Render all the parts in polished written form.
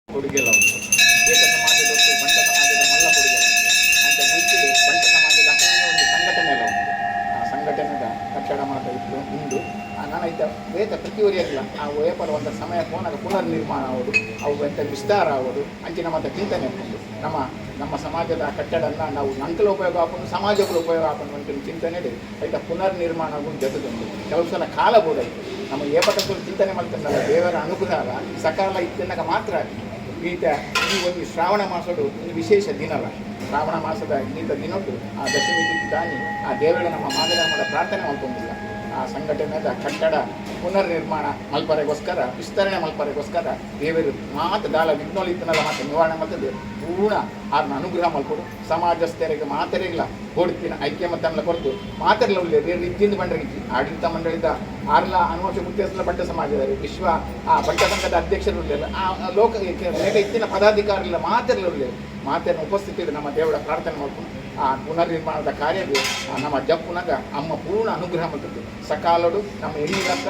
ಕೊಡುಗೆಲ್ಲ ಉಂಟು. ಏಕ ಸಮಾಜದೊಟ್ಟು ಬಂಟ ಸಮಾಜದ ಮಲ್ಲ ಕೊಡುಗೆ ಅಂತ ಮುಚ್ಚಿದೆ. ಬಂಟ ಸಮಾಜದ ಒಂದು ಸಂಘಟನೆ ಎಲ್ಲ ಉಂಟು. ಆ ಸಂಘಟನೆದ ಕಟ್ಟಡ ಮಾತ್ರ ಇತ್ತು ಉಂಟು. ನಾನು ಇದ್ದ ವೇತ ಪ್ರತಿಯೊರಿಯಾಗಿಲ್ಲ ಆ ವ್ಯಾಪಾರ ಒಂದು ಸಮಯ ಫೋನಾಗ ಪುನರ್ ನಿರ್ಮಾಣ ಆಗೋದು, ಅವು ಎಂಥ ವಿಸ್ತಾರ ಆಗೋದು ಅಂಚಿನ ಮತ್ತು ಚಿಂತನೆ ಉಂಟು. ನಮ್ಮ ಸಮಾಜದ ಕಟ್ಟಡನ ನಾವು ನಂಕಲ ಉಪಯೋಗ ಹಾಕೊಂಡು ಸಮಾಜಗಳು ಉಪಯೋಗ ಹಾಕೊಂಡು ಅಂತ ಚಿಂತನೆ ಇದೆ. ಆಯ್ತಾ ಪುನರ್ ನಿರ್ಮಾಣ ಆಗೋದು ಜೊತೆಗೊಂಡು ಕೆಲವು ಸಲ ಕಾಲ ಬೋದಾಯಿತು. ನಮ್ಮ ಏಪಟಗಳು ಚಿಂತನೆ ಮಾಡ್ತಾರಲ್ಲ, ದೇವರ ಅನುಗ್ರಹ ಸಕಾಲ ಇದ್ದನಾಗ ಮಾತ್ರ ಈತ ಈ ಒಂದು ಶ್ರಾವಣ ಮಾಸದ ಒಂದು ವಿಶೇಷ ದಿನಲ್ಲ. ಶ್ರಾವಣ ಮಾಸದ ಈತ ದಿನದ್ದು ಆ ದಶಮಿ ದಾನಿ ಆ ದೇವರ ನಮ್ಮ ಮಾದರಾಮದ ಪ್ರಾರ್ಥನೆ ಮಾಡ್ಕೊಂಡಿಲ್ಲ. ಆ ಸಂಘಟನೆದ ಕಟ್ಟಡ ಪುನರ್ ನಿರ್ಮಾಣ ಮಲ್ಪರೆಗೋಸ್ಕರ ವಿಸ್ತರಣೆ ಮಲ್ಪರೆಗೋಸ್ಕರ ದೇವರು ಮಾತು ದಾಳ ವಿಘ್ನೋಲಿತನಲ್ಲ ಮಾತು ನಿವಾರಣೆ ಮಾಡ್ತದೆ. ಪೂರ್ಣ ಆರ್ನ ಅನುಗ್ರಹ ಮಲ್ಕೊಡು. ಸಮಾಜಸ್ಥರಿಗೆ ಮಾತರೆಗಿಲ್ಲ ಗೋಡ್ತಿನ ಐಕ್ಯಮತ್ತಲ್ಲ ಕೊರತು ಮಾತರೆಲ್ಲ ಉಳ್ಳೇದು ಇದ್ದಿಂದ ಬಂಡಗಿಚ್ಚಿ ಆಡಳಿತ ಮಂಡಳಿದ ಆರ್ಲ ಅನುವಂಶ ಮುಖ್ಯಸ್ಥರ ಬಂಟ ಸಮಾಜದಲ್ಲಿ ವಿಶ್ವ ಆ ಬಂಟ ಸಂಘದ ಅಧ್ಯಕ್ಷರು ಉಳ್ಳೇಲ್ಲ ಆ ಲೋಕ ಬೇಗ ಇತ್ತಿನ ಪದಾಧಿಕಾರಿಗಳ ಮಾತರೆಲ್ಲ ಉಳ್ಳೇದು. ಮಾತೇನ ಉಪಸ್ಥಿತಿ ಇದೆ. ನಮ್ಮ ದೇವರ ಪ್ರಾರ್ಥನೆ ಮಾಡ್ಕೊಂಡು ಆ ಪುನರ್ ನಿರ್ಮಾಣದ ಕಾರ್ಯವು ನಮ್ಮ ಜಪ್ಪುನಾಗ ಅಮ್ಮ ಪೂರ್ಣ ಅನುಗ್ರಹ ಮಾಡ್ತದೆ. ಸಕಾಲಡು ನಮ್ಮ ಹೆಣ್ಣಿಗಂತ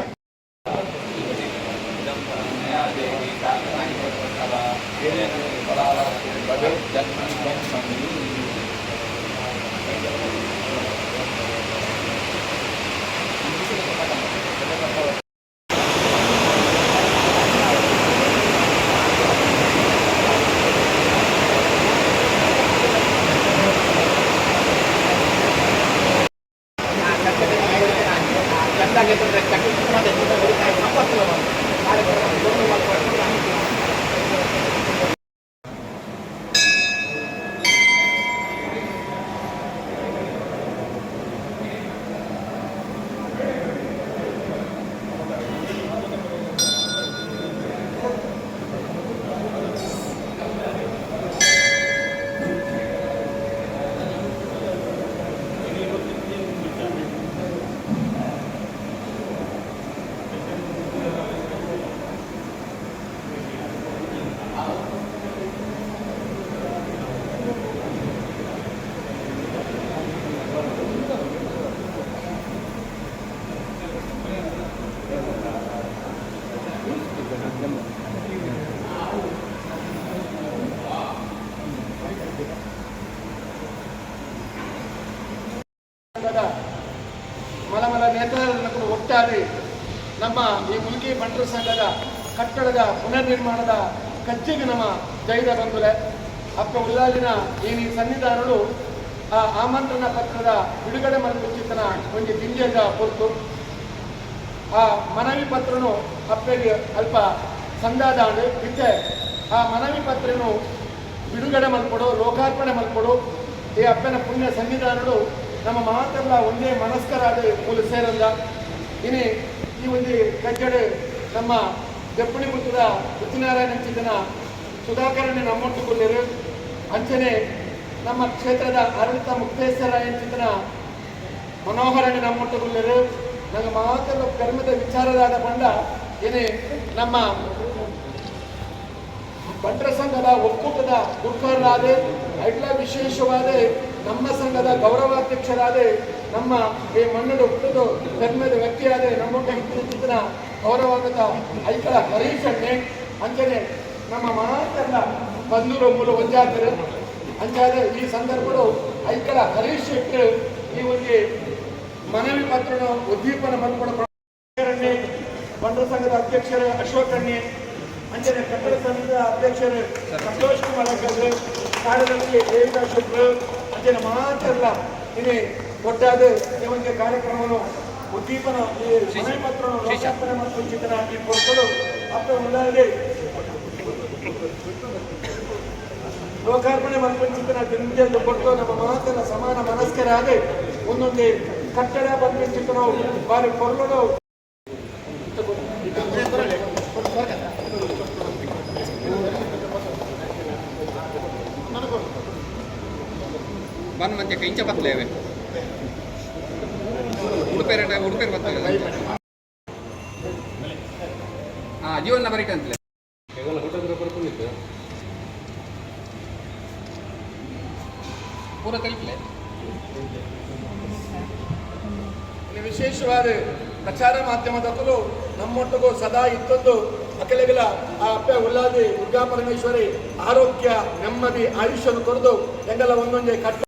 ಮಲಮಲ ನೇತಾರರನ್ನು ಕೂಡ ಒಟ್ಟಾಗಿ ನಮ್ಮ ಈ ಮುಲ್ಕಿ ಬಂಟರ ಸಂಘದ ಕಟ್ಟಡದ ಪುನರ್ ನಿರ್ಮಾಣದ ಕಚ್ಚಿಗೆ ನಮ್ಮ ಧೈರ್ಯ ಬಂದುಲೆ ಅಪ್ಪ ಉಲ್ಲಾಲಿನ ಈ ಸನ್ನಿಧಾನಗಳು ಆ ಆಮಂತ್ರಣ ಪತ್ರದ ಬಿಡುಗಡೆ ಮಾಡಿಚಿತನ ಒಂದು ದಿಂಜದ ಹೊರತು ಆ ಮನವಿ ಪತ್ರನು ಅಪ್ಪಗೆ ಅಲ್ಪ ಸಂದಾದಾಂಡು ಇತ್ತೆ ಆ ಮನವಿ ಪತ್ರನು ಬಿಡುಗಡೆ ಮಲ್ಕೊಡು ಲೋಕಾರ್ಪಣೆ ಮಲ್ಕೊಡು ಈ ಅಪ್ಪನ ಪುಣ್ಯ ಸನ್ನಿಧಾನಗಳು ನಮ್ಮ ಮಾತೆಲ್ಲ ಒಂದೇ ಮನಸ್ಕರಾದ ಮೂಲ ಸೇರಲ್ಲ. ಇನ್ನು ಈ ಒಂದು ಕಟ್ಟಡ ನಮ್ಮ ದಪ್ಪಣಿ ಮುತ್ತದ ಸತ್ಯನಾರಾಯಣ ಚಿಂತನ ಸುಧಾಕರಣ್ಣ ನಮ್ಮೊಟ್ಟುಕೊಳ್ಳಿರು ಅಂಚನೆ ನಮ್ಮ ಕ್ಷೇತ್ರದ ಆಡಳಿತ ಮುಕ್ತೇಶ್ವರ ಚಿಂತನ ಮನೋಹರಣ್ಣ ನಮ್ಮೊಟ್ಟುಕೊಳ್ಳಿರು ನಂಗೆ ಮಾತೆಲ್ಲ ಕರ್ಮದ ವಿಚಾರದಾದ ಬಂಡ ಏನೇ ನಮ್ಮ ಬಂಟರ ಸಂಘದ ಒಕ್ಕೂಟದ ಗುರುಕರಾದ ಐಟ್ಲ ವಿಶೇಷವಾದ ನಮ್ಮ ಸಂಘದ ಗೌರವಾಧ್ಯಕ್ಷರಾದ ನಮ್ಮ ಈ ಮಣ್ಣು ಹುಟ್ಟದು ಧರ್ಮದ ವ್ಯಕ್ತಿಯಾದ ನಮ್ಮೊಟ್ಟ ಹಿಟ್ಟಿನ ಗೌರವಾಗದ ಐಕಳ ಹರೀಶಣ್ಣೆ ಅಂಚನೆ ನಮ್ಮ ಮಾತೆಲ್ಲ ಬಂದೂರು ಮೂಲ ಒಂಜಾತರು ಅಂಚಾದ ಈ ಸಂದರ್ಭಗಳು ಐಕಳ ಹರೀಶ್ ಶೆಟ್ಟರು ಈ ಒಂದು ಮನವಿ ಪತ್ರನ ಉದ್ದೀಪನ ಮಾಡ್ಕೊಂಡು ಬಂಟರ ಸಂಘದ ಅಧ್ಯಕ್ಷರು ಅಶೋಕಣ್ಣೆ ಅಂಚನೆ ಕಟ್ಟಡ ಸಂಘದ ಅಧ್ಯಕ್ಷರು ಸಂತೋಷ್ ಕುಮಾರ್ ಅಗ್ಗರು ಕಾರ್ಯದರ್ಶಿ ದೇವಿದಾಸ್ ಶೆಟ್ಟರು ಅಂಚನೆ ಮಾತೆಲ್ಲ ಇನ್ನೇ ಒಟ್ಟಾದ ಈ ಒಂದು ಕಾರ್ಯಕ್ರಮವನ್ನು ಉದ್ದೀಪನ ಈ ಮನವಿ ಪತ್ರವನ್ನು ಲೋಕಾರ್ಪಣೆ ಮತ್ತು ಚಿಂತನ ಈ ಕೊಡ್ಕೊಂಡು ಅಪ್ಪ ಉಳ್ಳಾಗೆ ಲೋಕಾರ್ಪಣೆ ಮಲ್ಪಂಚಿತ್ತಿನ ತಿಂಡಿಯನ್ನು ಕೊಟ್ಟು ನಮ್ಮ ಮಾತನ್ನ ಸಮಾನ ಮನಸ್ಕರಾಗಿ ಒಂದೊಂದೇ ಕಟ್ಟಡ ಬಂದ್ಬಿಟ್ಟು ನಾವು ಬಾರಿ ಕೊರಳು ಬನ್ ಮಂಚೆ ಕೈಂಚ ಬತ್ತಲೇವೆ ಉಡುಪೇರೆ ಬರ್ತದೆ ಜೀವನ ಬರೀಟ್ ಅಂತಲೇ ಪೂರ ತಲುಪಲೆ ವಿಶೇಷವಾದ ಪ್ರಚಾರ ಮಾಧ್ಯಮದಕ್ಕೂ ನಮ್ಮೊಟ್ಟಿಗೂ ಸದಾ ಇತ್ತೊಂದು ಅಖಿಲಗಳ ಆ ಅಪ್ಪೆ ಉಲ್ಲಾದಿ ದುರ್ಗಾ ಪರಮೇಶ್ವರಿ ಆರೋಗ್ಯ ನೆಮ್ಮದಿ ಆಯುಷ್ಯನ್ನು ಕೊರದು ಎಂಗೆಲ್ಲ ಒಂದೊಂದೇ ಕಟ್ಟ